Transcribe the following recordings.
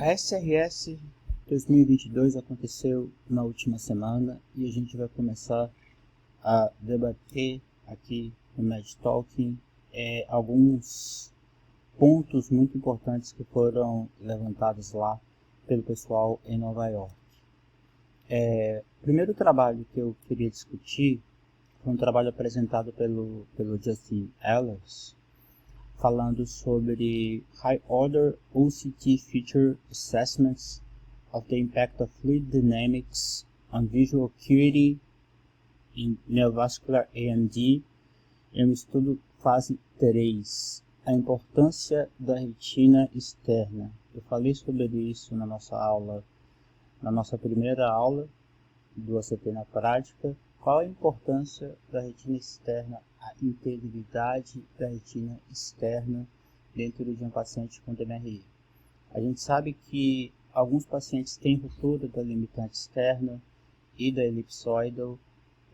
A SRS 2022 aconteceu na última semana e a gente vai começar a debater aqui no Mad Talking alguns pontos muito importantes que foram levantados lá pelo pessoal em Nova York. O primeiro trabalho que eu queria discutir foi um trabalho apresentado pelo Justin Ehlers, falando sobre High Order OCT Feature Assessments of the Impact of Fluid Dynamics on Visual Acuity in Neovascular AMD, em um estudo fase 3, a importância da retina externa. Eu falei sobre isso na nossa primeira aula do ACT na prática. Qual a importância da retina externa, a integridade da retina externa dentro de um paciente com DMRI? A gente sabe que alguns pacientes têm ruptura da limitante externa e da elipsoidal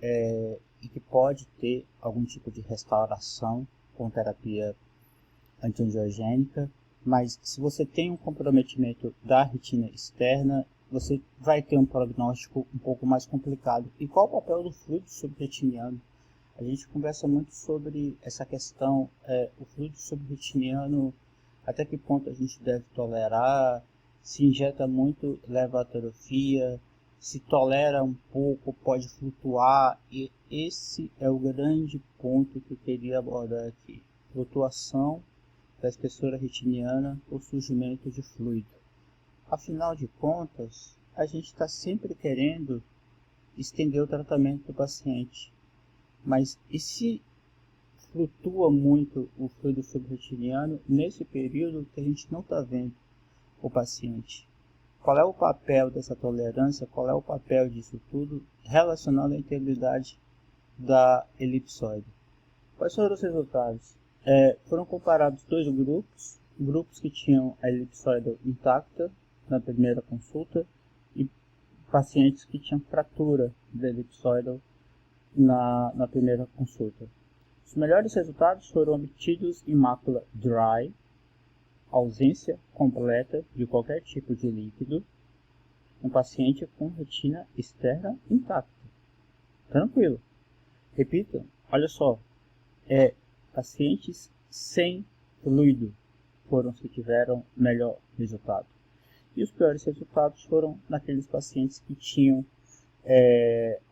e que pode ter algum tipo de restauração com terapia antiangiogênica, mas se você tem um comprometimento da retina externa, você vai ter um prognóstico um pouco mais complicado. E qual o papel do fluido subretiniano? A gente conversa muito sobre essa questão, o fluido subretiniano, até que ponto a gente deve tolerar, se injeta muito, leva a atrofia, se tolera um pouco, pode flutuar, e esse é o grande ponto que eu queria abordar aqui. Flutuação da espessura retiniana ou surgimento de fluido. Afinal de contas, a gente está sempre querendo estender o tratamento do paciente. Mas e se flutua muito o fluido subretiniano nesse período que a gente não está vendo o paciente? Qual é o papel dessa tolerância? Qual é o papel disso tudo relacionado à integridade da elipsoide? Quais foram os resultados? Foram comparados dois grupos que tinham a elipsoide intacta na primeira consulta e pacientes que tinham fratura da elipsoide na primeira consulta. Os melhores resultados foram obtidos em mácula dry, ausência completa de qualquer tipo de líquido, um paciente com retina externa intacta. Tranquilo. Repito, olha só, pacientes sem fluido foram os que tiveram melhor resultado. E os piores resultados foram naqueles pacientes que tinham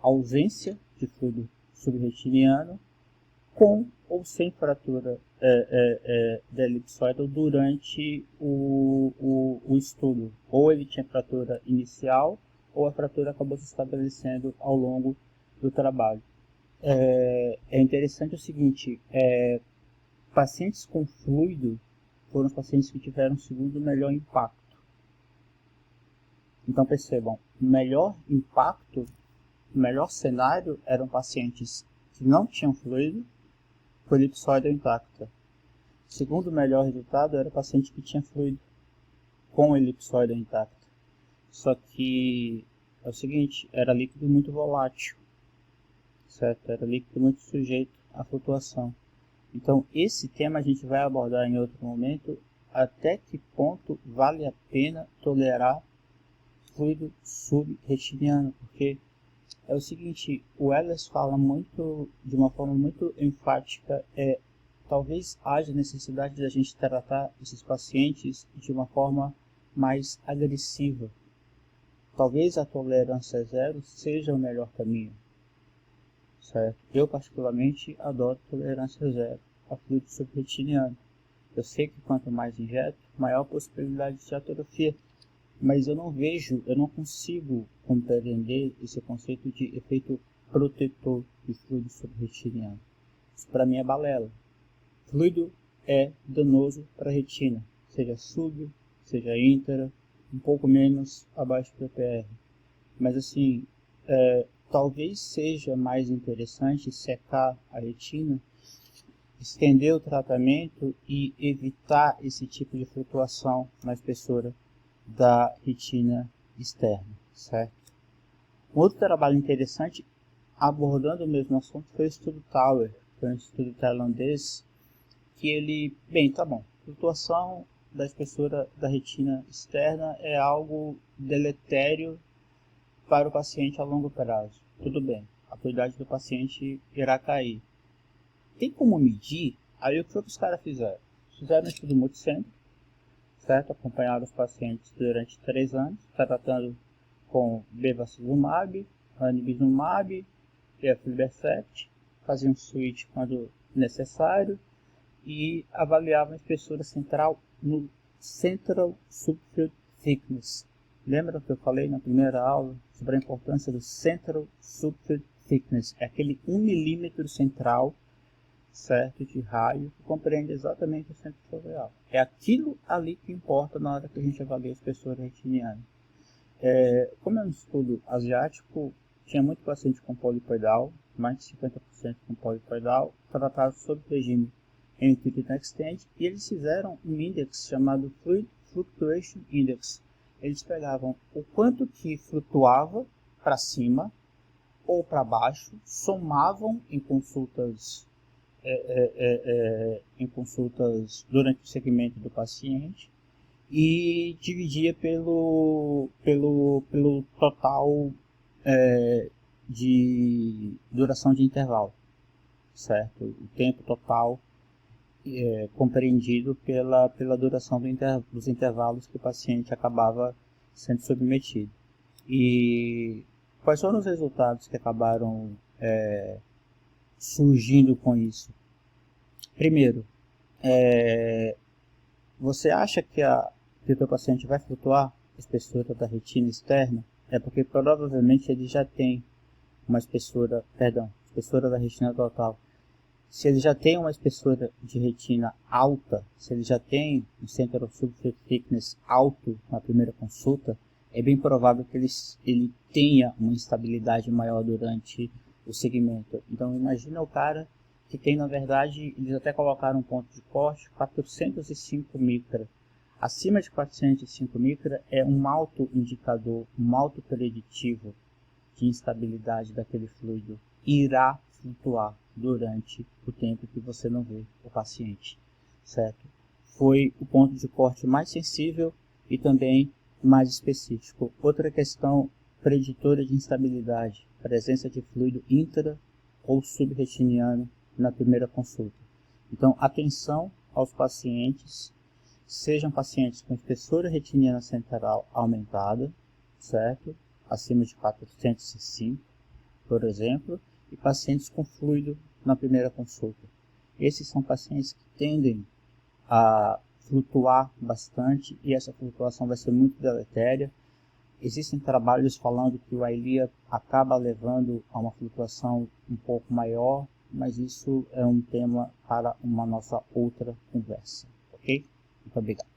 ausência de fluido subretiniano com ou sem fratura da elipsoide durante o estudo. Ou ele tinha fratura inicial, ou a fratura acabou se estabelecendo ao longo do trabalho. É interessante o seguinte, pacientes com fluido foram os pacientes que tiveram o segundo melhor impacto. Então percebam, o melhor impacto, o melhor cenário eram pacientes que não tinham fluido com elipsoide intacta. O segundo melhor resultado era paciente que tinha fluido com elipsoide intacta. Só que é o seguinte, era líquido muito volátil, certo? Era líquido muito sujeito à flutuação. Então esse tema a gente vai abordar em outro momento, até que ponto vale a pena tolerar fluido subretiniano, porque é o seguinte, o Ehlers fala muito, de uma forma muito enfática, talvez haja necessidade de a gente tratar esses pacientes de uma forma mais agressiva. Talvez a tolerância zero seja o melhor caminho, certo? Eu particularmente adoro tolerância zero a fluido subretiniano. Eu sei que quanto mais injeto, maior a possibilidade de atrofia. Mas eu não consigo compreender esse conceito de efeito protetor de fluido subretiniano. Isso para mim é balela. Fluido é danoso para a retina, seja sub, seja intra, um pouco menos abaixo do PPR. Mas assim, talvez seja mais interessante secar a retina, estender o tratamento e evitar esse tipo de flutuação na espessura da retina externa, certo? Um outro trabalho interessante abordando o mesmo assunto foi o estudo Tower, que é um estudo tailandês que ele, flutuação da espessura da retina externa é algo deletério para o paciente a longo prazo. Tudo bem, a qualidade do paciente irá cair. Tem como medir? Aí o que os caras fizeram? Fizeram um estudo multicêntrico, certo? Acompanharam os pacientes durante 3 anos, tratando com bevacizumab, ranibizumab e aflibercept, faziam switch quando necessário e avaliavam a espessura central no Central Subfield Thickness. Lembra que eu falei na primeira aula sobre a importância do Central Subfield Thickness? É aquele 1 milímetro central, certo, de raio, que compreende exatamente o centro foveal. É aquilo ali que importa na hora que a gente avalia a espessura retiniana. Como é um estudo asiático, tinha muito paciente com polipoidal, mais de 50% com polipoidal, tratado sob regime Treat and Extend, e eles fizeram um índice chamado Fluid Fluctuation Index. Eles pegavam o quanto que flutuava para cima ou para baixo, somavam em consultas durante o segmento do paciente e dividia pelo total de duração de intervalo, certo? O tempo total compreendido pela duração dos intervalos que o paciente acabava sendo submetido. E quais foram os resultados que acabaram surgindo com isso? Primeiro, você acha que o teu paciente vai flutuar a espessura da retina externa? É porque provavelmente ele já tem uma espessura da retina total. Se ele já tem uma espessura de retina alta, se ele já tem um Central Subfield Thickness alto na primeira consulta, é bem provável que ele tenha uma instabilidade maior durante o segmento. Então imagina o cara que tem, na verdade, eles até colocaram um ponto de corte, 405 micra. Acima de 405 micra é um alto indicador, um alto preditivo de instabilidade daquele fluido. Irá flutuar durante o tempo que você não vê o paciente, certo? Foi o ponto de corte mais sensível e também mais específico. Outra questão preditora de instabilidade, presença de fluido intra ou subretiniano na primeira consulta. Então, atenção aos pacientes, sejam pacientes com espessura retiniana central aumentada, certo? Acima de 405, por exemplo, e pacientes com fluido na primeira consulta. Esses são pacientes que tendem a flutuar bastante e essa flutuação vai ser muito deletéria. Existem trabalhos falando que o Eylea acaba levando a uma flutuação um pouco maior, mas isso é um tema para uma nossa outra conversa, ok? Muito obrigado.